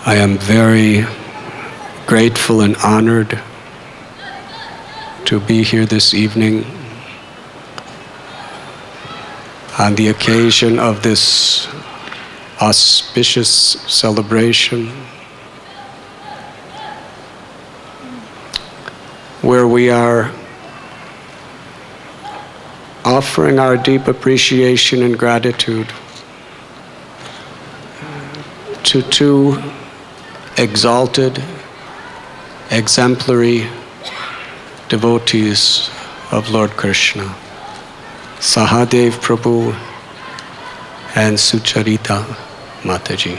I am very grateful and honored to be here this evening on the occasion of this auspicious celebration where we are offering our deep appreciation and gratitude to two exalted, exemplary devotees of Lord Krishna, Sahadev Prabhu and Sucharita Mataji.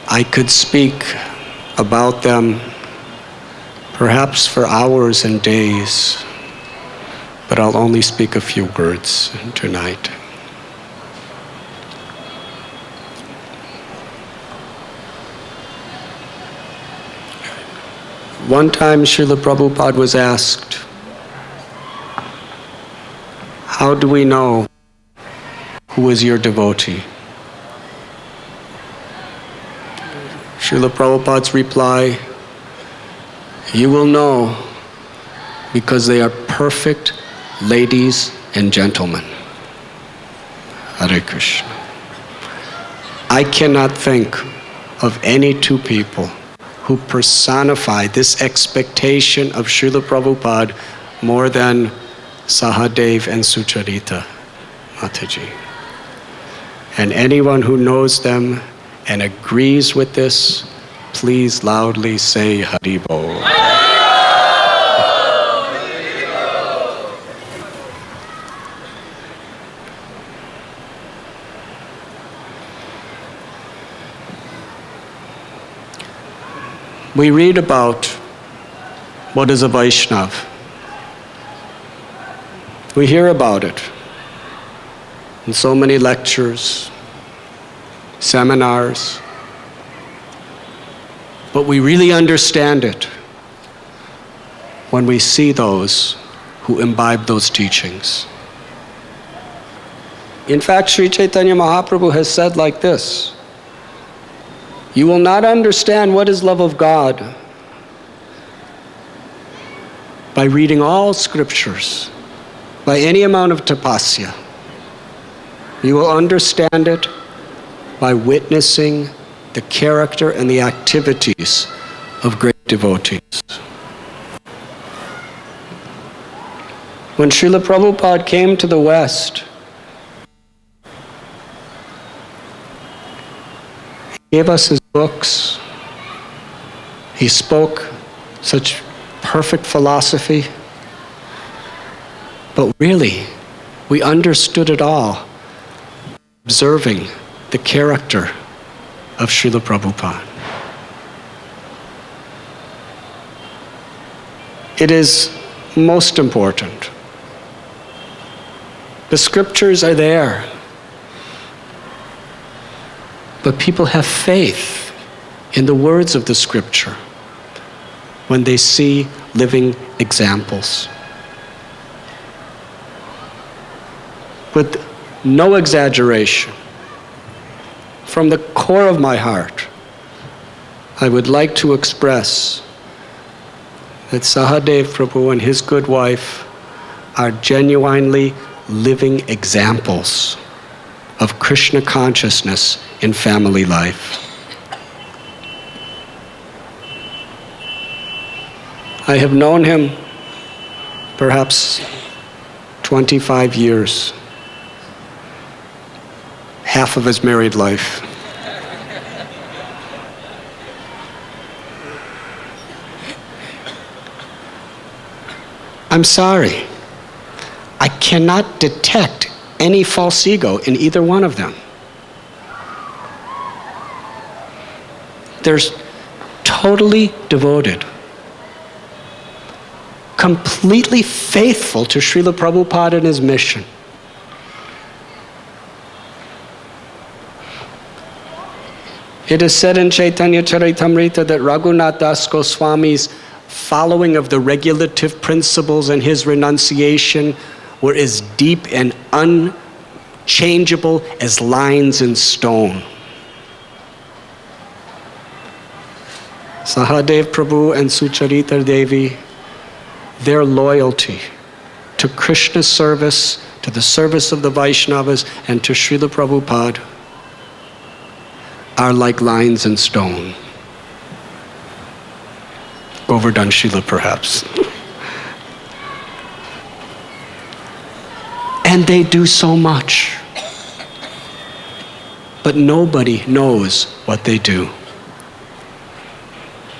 I could speak about them perhaps for hours and days, but I'll only speak a few words tonight. One time Srila Prabhupada was asked, how do we know who is your devotee? Srila Prabhupada's reply, you will know because they are perfect ladies and gentlemen. Hare Krishna. I cannot think of any two people who personify this expectation of Srila Prabhupada more than Sahadev and Sucharita Mataji. And anyone who knows them and agrees with this, please loudly say Hari Bol. We read about what is a Vaishnav. We hear about it in so many lectures, seminars, but we really understand it when we see those who imbibe those teachings. In fact, Sri Chaitanya Mahaprabhu has said like this, you will not understand what is love of God by reading all scriptures, by any amount of tapasya. You will understand it by witnessing the character and the activities of great devotees. When Srila Prabhupada came to the West, he gave us his books. He spoke such perfect philosophy. But really, we understood it all, observing the character of Srila Prabhupada. It is most important. The scriptures are there, but people have faith in the words of the scripture when they see living examples. With no exaggeration, from the core of my heart, I would like to express that Sahadev Prabhu and his good wife are genuinely living examples of Krishna consciousness in family life. I have known him perhaps 25 years, half of his married life. I'm sorry, I cannot detect any false ego in either one of them. They're totally devoted, completely faithful to Srila Prabhupada and his mission. It is said in Chaitanya Charitamrita that Raghunath Das Goswami's following of the regulative principles and his renunciation were as deep and changeable as lines in stone. Sahadev Prabhu and Sucharita Devi, their loyalty to Krishna's service, to the service of the Vaishnavas, and to Srila Prabhupada are like lines in stone. Govardhan Srila, perhaps. And they do so much. But nobody knows what they do,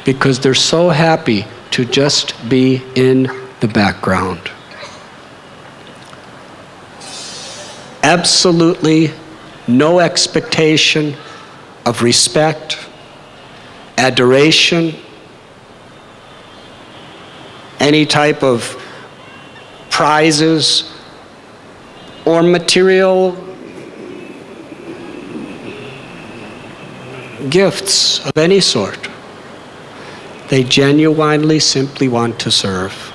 because they're so happy to just be in the background. Absolutely no expectation of respect, adoration, any type of prizes or material gifts of any sort. They genuinely simply want to serve.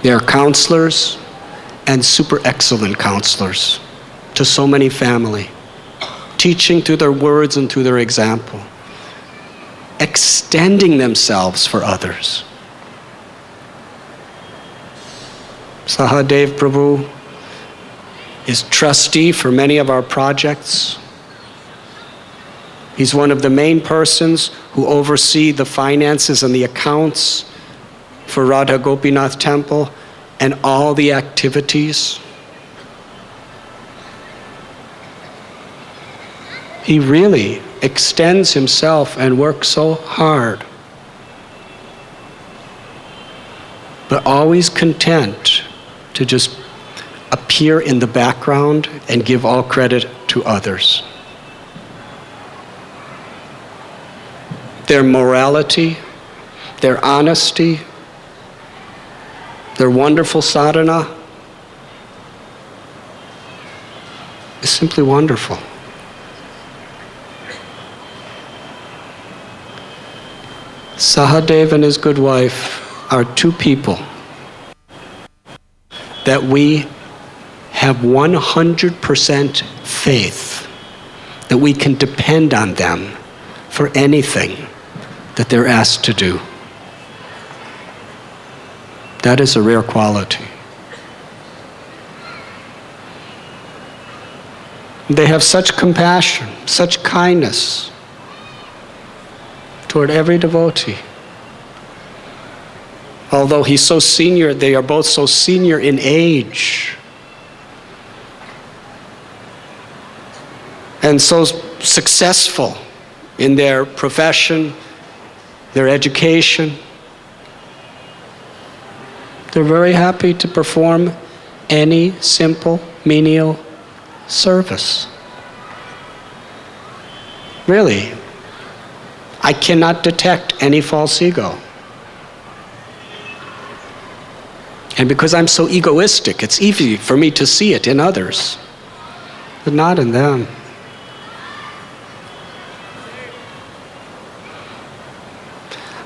They are counselors and super excellent counselors to so many family, teaching through their words and through their example, extending themselves for others. Sahadev Prabhu is trustee for many of our projects. He's one of the main persons who oversee the finances and the accounts for Radha Gopinath Temple and all the activities. He really extends himself and works so hard, but always content to just appear in the background and give all credit to others. Their morality, their honesty, their wonderful sadhana is simply wonderful. Sahadev and his good wife are two people that we have 100% faith that we can depend on them for anything that they're asked to do. That is a rare quality. They have such compassion, such kindness toward every devotee. Although he's so senior, they are both so senior in age and so successful in their profession, their education. They're very happy to perform any simple menial service. Really, I cannot detect any false ego. And because I'm so egoistic, it's easy for me to see it in others, but not in them.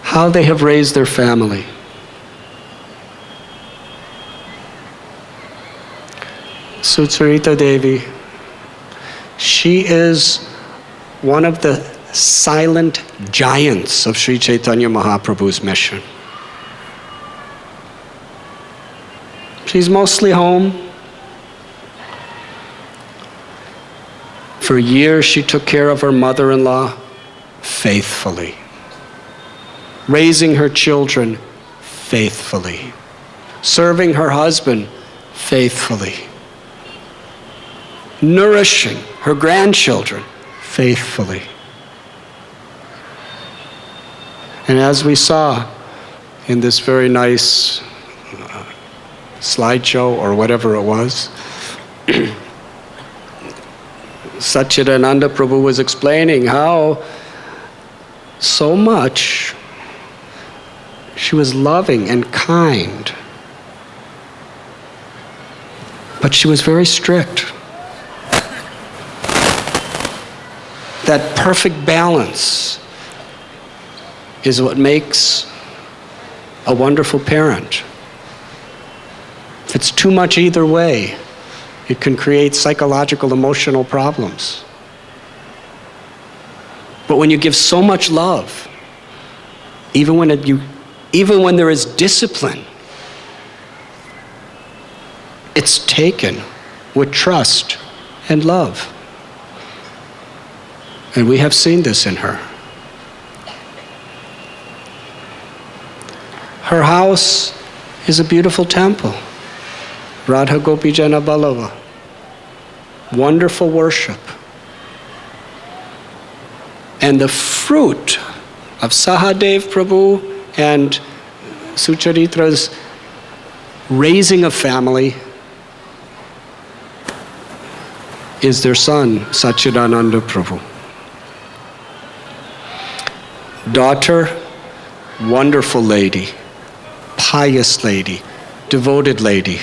How they have raised their family. Sucharita Devi, she is one of the silent giants of Sri Chaitanya Mahaprabhu's mission. She's mostly home. For years she took care of her mother-in-law faithfully, raising her children faithfully, serving her husband faithfully, nourishing her grandchildren faithfully. And as we saw in this very nice slideshow or whatever it was, Satchidananda Prabhu was explaining how so much she was loving and kind, but she was very strict. That perfect balance is what makes a wonderful parent. If it's too much either way, it can create psychological, emotional problems. But when you give so much love, even when there is discipline, it's taken with trust and love. And we have seen this in her. Her house is a beautiful temple. Radha Gopi Jana Ballava. Wonderful worship. And the fruit of Sahadev Prabhu and Sucharitra's raising a family is their son, Satchidananda Prabhu. Daughter, wonderful lady, pious lady, devoted lady.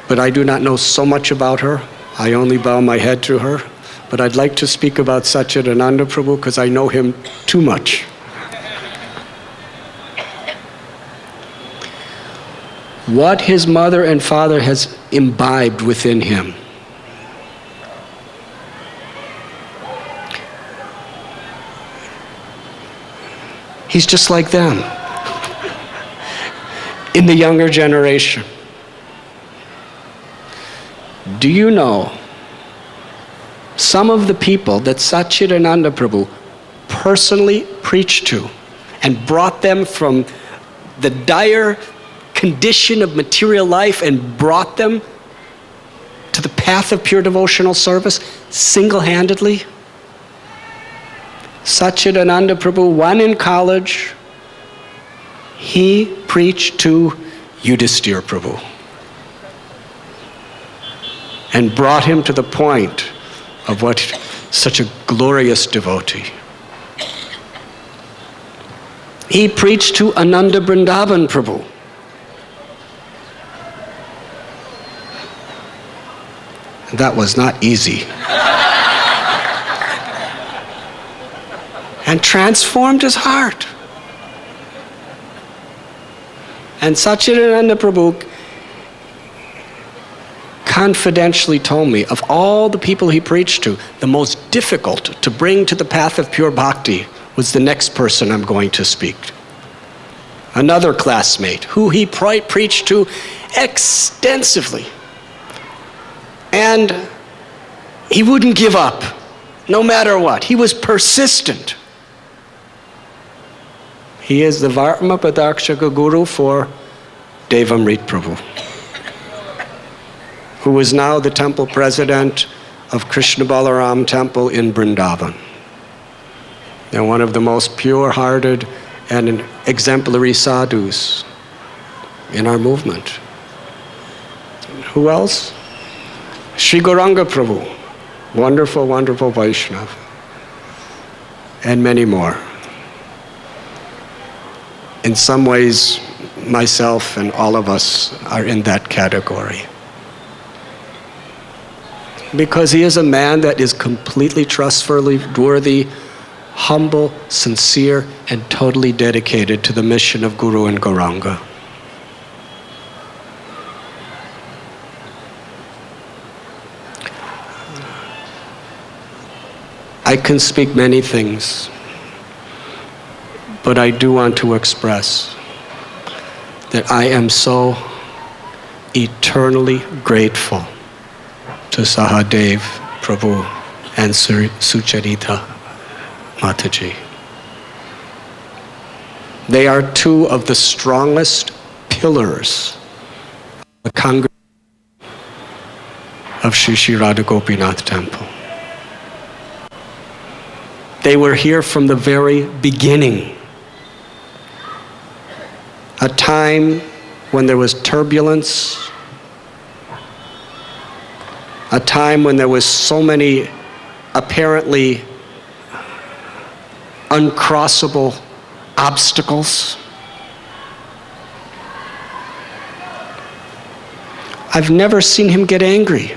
But I do not know so much about her. I only bow my head to her. But I'd like to speak about Satchidananda Prabhu because I know him too much. What his mother and father has imbibed within him. He's just like them in the younger generation. Do you know some of the people that Satchidananda Prabhu personally preached to and brought them from the dire condition of material life and brought them to the path of pure devotional service single-handedly? Satchidananda Prabhu, one in college, he preached to Yudhisthira Prabhu and brought him to the point of what such a glorious devotee. He preached to Ananda Vrindavan Prabhu. That was not easy. And transformed his heart. And Satchidananda Prabhu confidentially told me, of all the people he preached to, the most difficult to bring to the path of pure bhakti was the next person I'm going to speak. Another classmate who he preached to extensively. And he wouldn't give up, no matter what. He was persistent. He is the Varma Padakshaka Guru for Devamrit Prabhu, who is now the temple president of Krishna Balaram Temple in Vrindavan. They're one of the most pure-hearted and exemplary sadhus in our movement. Who else? Sri Gauranga Prabhu, wonderful, wonderful Vaishnava, and many more. In some ways, myself and all of us are in that category. Because he is a man that is completely trustworthy, humble, sincere, and totally dedicated to the mission of Guru and Gauranga. I can speak many things, but I do want to express that I am so eternally grateful to Sahadev Prabhu and Sucharita Mataji. They are two of the strongest pillars of the congregation of Sri Sri Radha Gopinath Temple. They were here from the very beginning. A time when there was turbulence, a time when there was so many apparently uncrossable obstacles. I've never seen him get angry.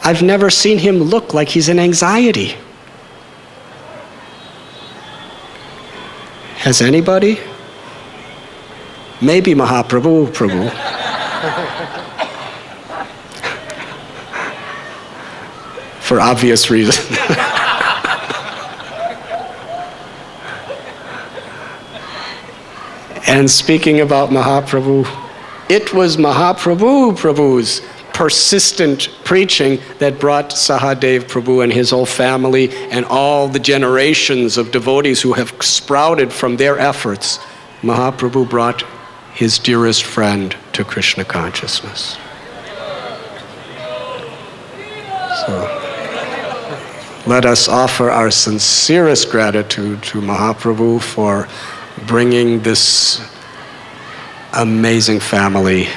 I've never seen him look like he's in anxiety. Has anybody? maybe Mahaprabhu, Prabhu. For obvious reasons. And speaking about Mahaprabhu, it was Mahaprabhu Prabhu's persistent preaching that brought Sahadev Prabhu and his whole family and all the generations of devotees who have sprouted from their efforts. Mahaprabhu brought his dearest friend to Krishna consciousness. So let us offer our sincerest gratitude to Mahaprabhu for bringing this amazing family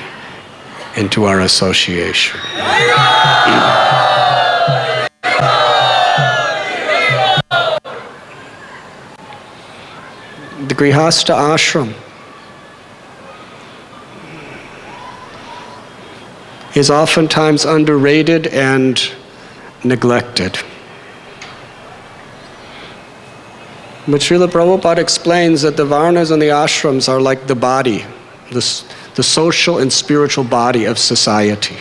into our association. The grihastha ashram is oftentimes underrated and neglected. But Srila Prabhupada explains that the varnas and the ashrams are like the body, the social and spiritual body of society.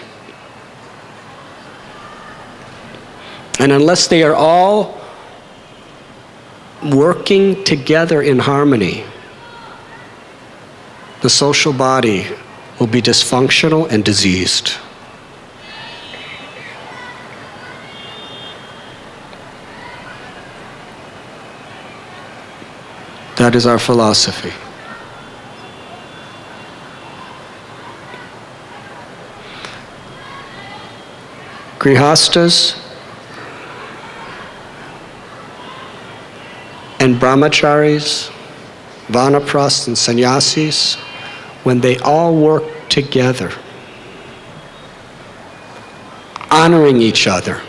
And unless they are all working together in harmony, the social body will be dysfunctional and diseased. That is our philosophy. Grihastas and brahmacharis, vanaprasts and sannyasis, when they all work together, honoring each other,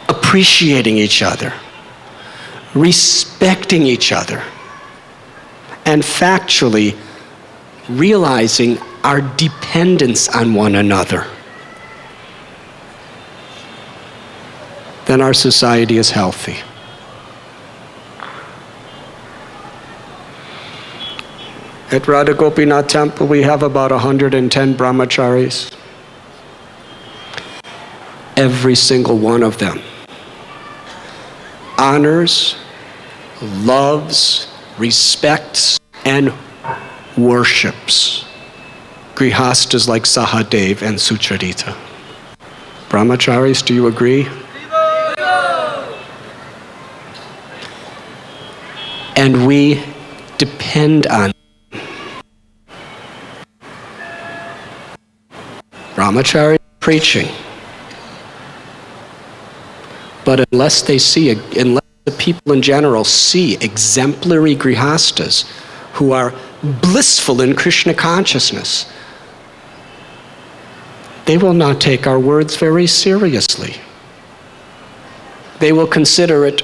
appreciating each other, respecting each other, and factually realizing our dependence on one another, then our society is healthy. At Radha Gopinath Temple, we have about 110 brahmacharis. Every single one of them honors, loves, respects, and worships grihastas like Sahadev and Sucharita. Brahmacharis, do you agree? And we depend on brahmachari preaching. But unless the people in general see exemplary grihastas who are blissful in Krishna consciousness, they will not take our words very seriously. They will consider it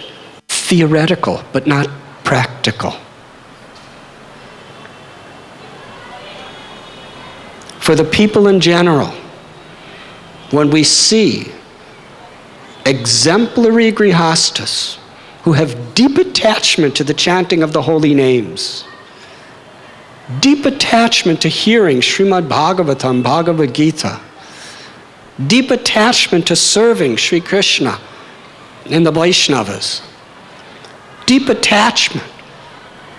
theoretical, but not practical. For the people in general, when we see exemplary grihastas who have deep attachment to the chanting of the holy names, deep attachment to hearing Srimad Bhagavatam, Bhagavad Gita, deep attachment to serving Sri Krishna and the Vaishnavas, deep attachment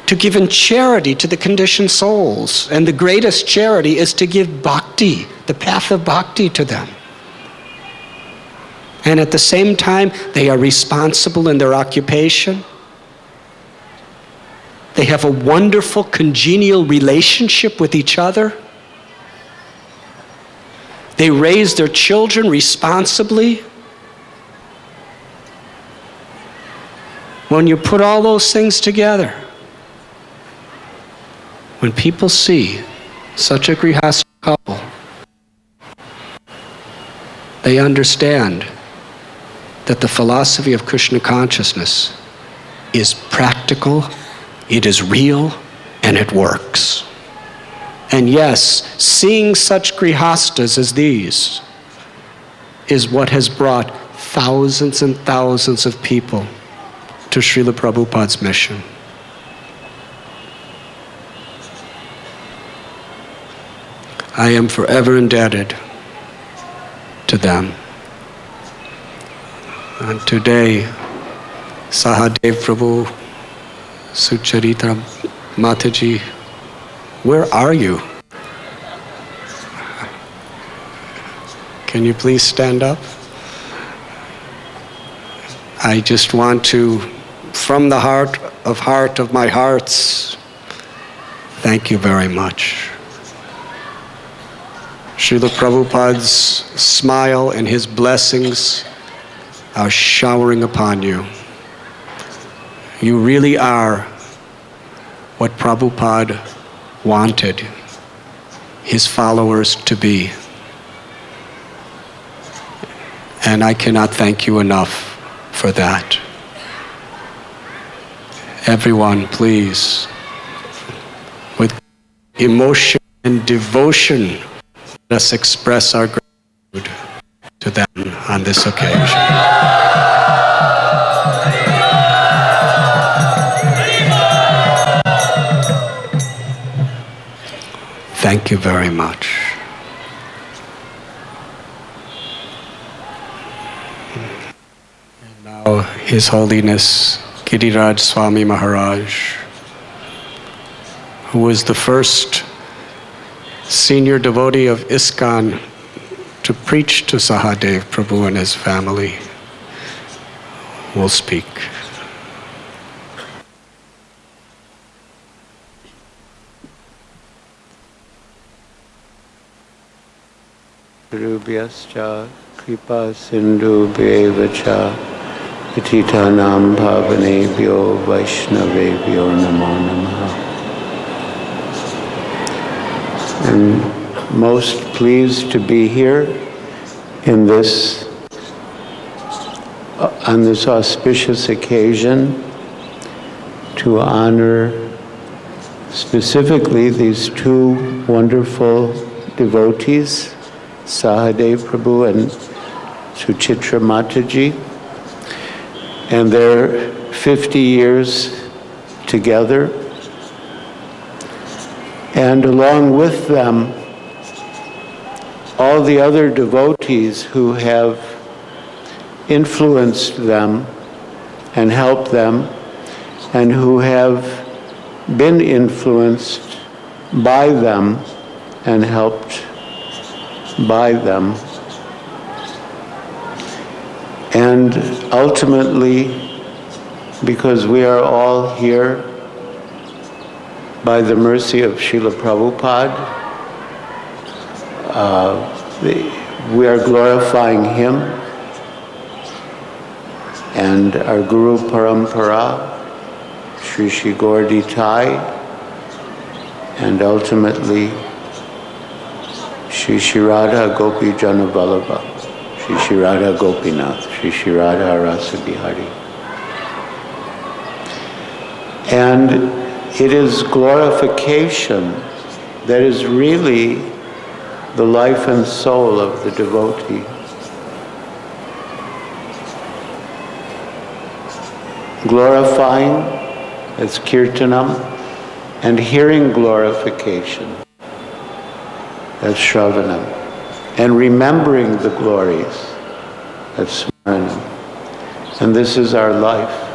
to giving charity to the conditioned souls, and the greatest charity is to give bhakti, the path of bhakti, to them. And at the same time, they are responsible in their occupation. They have a wonderful congenial relationship with each other. They raise their children responsibly. When you put all those things together, when people see such a grihastha couple, they understand that the philosophy of Krishna consciousness is practical, it is real, and it works. And yes, seeing such grihastas as these is what has brought thousands and thousands of people to Srila Prabhupada's mission. I am forever indebted to them. And today, Sahadev Prabhu, Sucharita Mataji, where are you? Can you please stand up? I just want to, from the heart of my hearts, thank you very much. Srila Prabhupada's smile and his blessings are showering upon you. You really are what Prabhupada wanted his followers to be. And I cannot thank you enough for that. Everyone, please, with emotion and devotion, let us express our gratitude to them on this occasion. Thank you very much. And now, His Holiness Giriraj Swami Maharaj, who was the first senior devotee of ISKCON to preach to Sahadev Prabhu and his family, will speak. Rubhyascha kripa sindhu bheva patitanam bhavanebhyo vaishnavebhyo namo namaha. I'm most pleased to be here in this on this auspicious occasion to honor specifically these two wonderful devotees, Sahadev Prabhu and Suchitra Mataji, and their 50 years together. And along with them, all the other devotees who have influenced them and helped them, and who have been influenced by them and helped by them. And ultimately, because we are all here by the mercy of Srila Prabhupada, we are glorifying him and our Guru Parampara, Sri Sri Gaudi Tai, and ultimately Sri Sri Radha Gopi Janavallabha, Sri Sri Radha Gopinath, Sri Sri Radha Rasa Bihari. And it is glorification that is really the life and soul of the devotee. Glorifying, as kirtanam, and hearing glorification, as shravanam, and remembering the glories, as smaranam. And this is our life.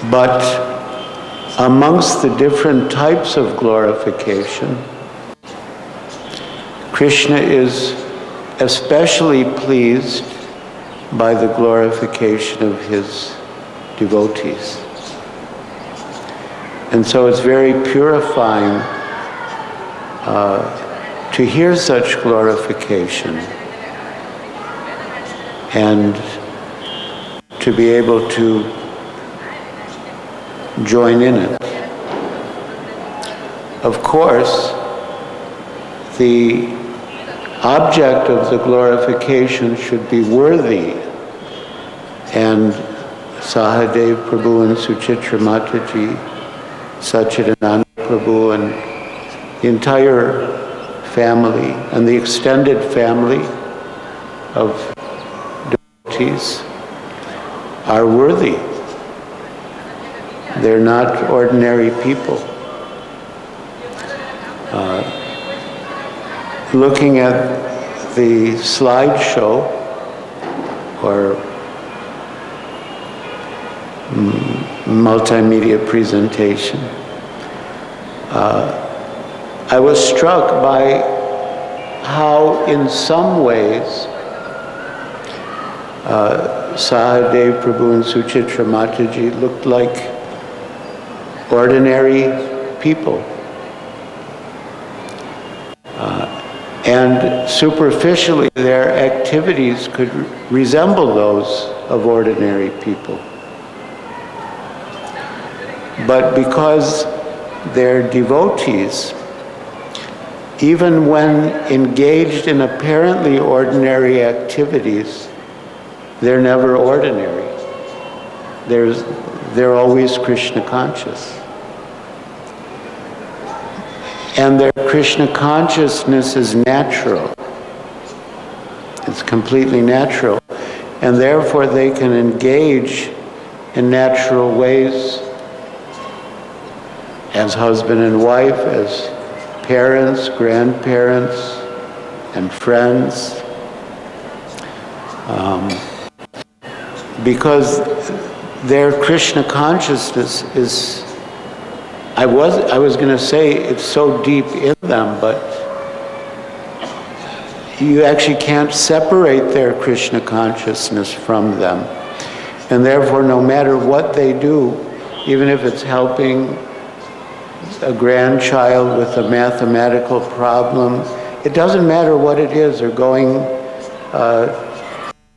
But amongst the different types of glorification, Krishna is especially pleased by the glorification of his devotees. And so it's very purifying to hear such glorification and to be able to join in it. Of course, the object of the glorification should be worthy, and Sahadev Prabhu and Suchitra Mataji, Sachidananda Prabhu, and the entire family and the extended family of devotees are worthy. They're not ordinary people. looking at the slideshow or multimedia presentation, I was struck by how in some ways Sahadev, Prabhu, and Suchitra Mataji looked like ordinary people. And superficially, their activities could resemble those of ordinary people. But because they're devotees, even when engaged in apparently ordinary activities, they're never ordinary. They're always Krishna conscious. And their Krishna consciousness is natural. It's completely natural. And therefore they can engage in natural ways as husband and wife, as parents, grandparents, and friends. Because their Krishna consciousness is, I was going to say it's so deep in them, but you actually can't separate their Krishna consciousness from them. And therefore, no matter what they do, even if it's helping a grandchild with a mathematical problem, it doesn't matter what it is, or going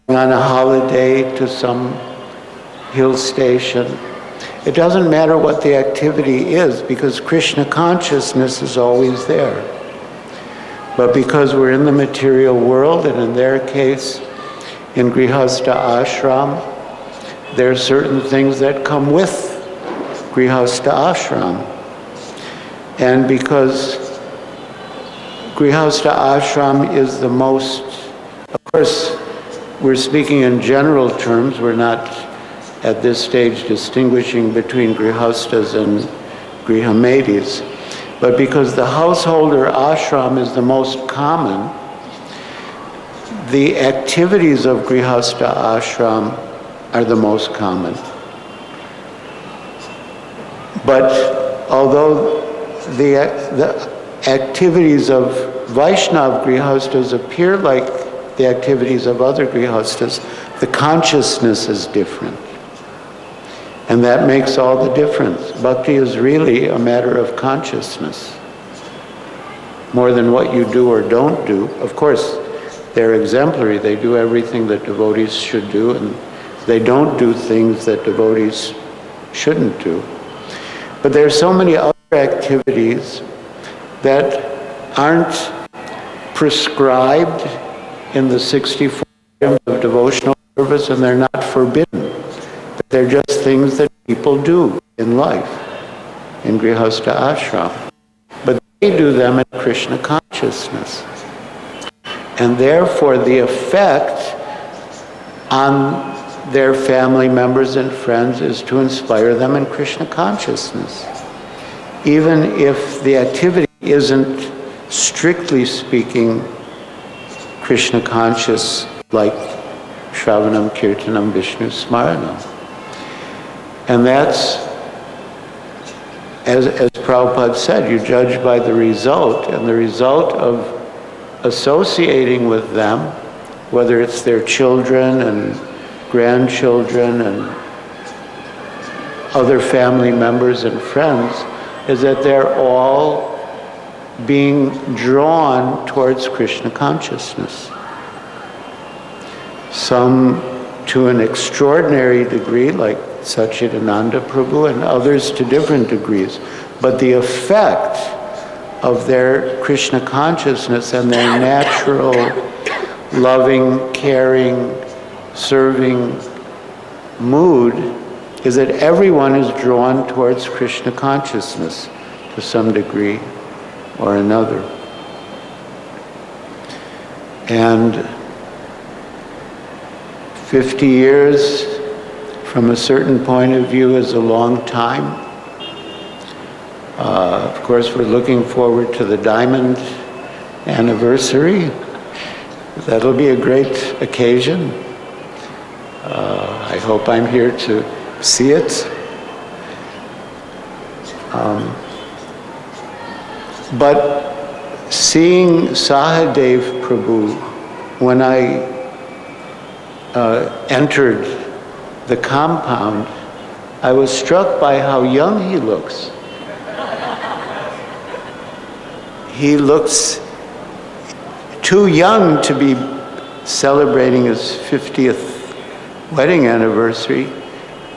on a holiday to some hill station. It doesn't matter what the activity is, because Krishna consciousness is always there. But because we're in the material world, and in their case, in grihastha ashram, there are certain things that come with grihastha ashram. And because grihastha ashram is the most, of course, we're speaking in general terms, we're not at this stage distinguishing between grihasthas and grihamedis, but because the householder ashram is the most common, the activities of grihastha ashram are the most common. But although the activities of Vaishnava grihasthas appear like the activities of other grihasthas, the consciousness is different. And that makes all the difference. Bhakti is really a matter of consciousness, more than what you do or don't do. Of course, they're exemplary. They do everything that devotees should do, and they don't do things that devotees shouldn't do. But there are so many other activities that aren't prescribed in the 64 items of devotional service, and they're not forbidden. But they're just things that people do in life, in grihastha ashram. But they do them in Krishna consciousness. And therefore the effect on their family members and friends is to inspire them in Krishna consciousness. Even if the activity isn't, strictly speaking, Krishna conscious, like Shravanam, Kirtanam, Vishnu Smaranam. And that's, as Prabhupada said, you judge by the result, and the result of associating with them, whether it's their children and grandchildren and other family members and friends, is that they're all being drawn towards Krishna consciousness. Some to an extraordinary degree, like Satchidananda Prabhu, and others to different degrees. But the effect of their Krishna consciousness and their natural loving, caring, serving mood is that everyone is drawn towards Krishna consciousness to some degree or another. And 50 years from a certain point of view is a long time. course, we're looking forward to the diamond anniversary. That'll be a great occasion. I hope I'm here to see it. But seeing Sahadev Prabhu, when I entered the compound, I was struck by how young he looks. He looks too young to be celebrating his 50th wedding anniversary.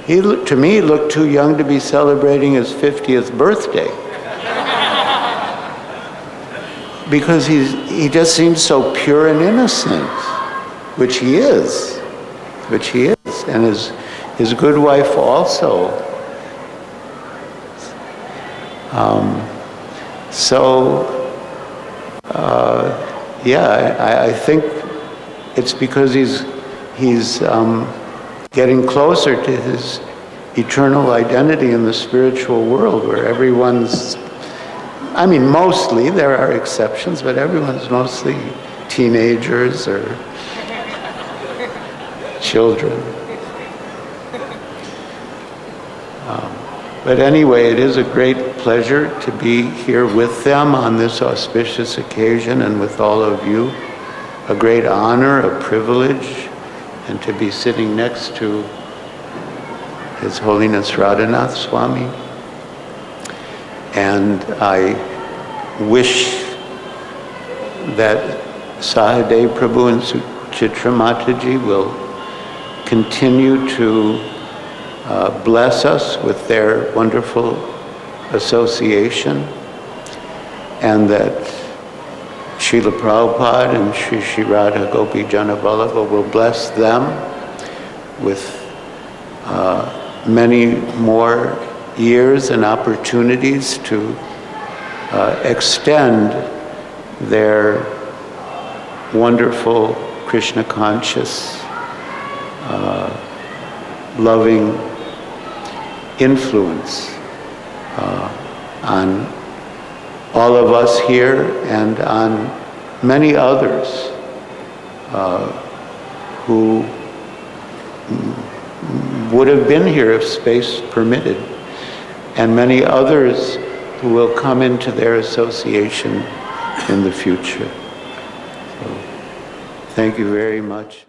To me, he looked too young to be celebrating his 50th birthday. Because he just seems so pure and innocent, which he is. And his good wife also. I think it's because he's getting closer to his eternal identity in the spiritual world, where everyone's, mostly, there are exceptions, but everyone's mostly teenagers or children. But anyway, it is a great pleasure to be here with them on this auspicious occasion and with all of you. A great honor, a privilege, and to be sitting next to His Holiness Radhanath-Swami. And I wish that Sahadev Prabhu and Chitra Mataji will continue to bless us with their wonderful association, and that Srila Prabhupada and Sri Radha Gopi Janavallabha will bless them with many more years and opportunities to extend their wonderful Krishna conscious, loving influence on all of us here and on many others who would have been here if space permitted, and many others who will come into their association in the future. So, thank you very much.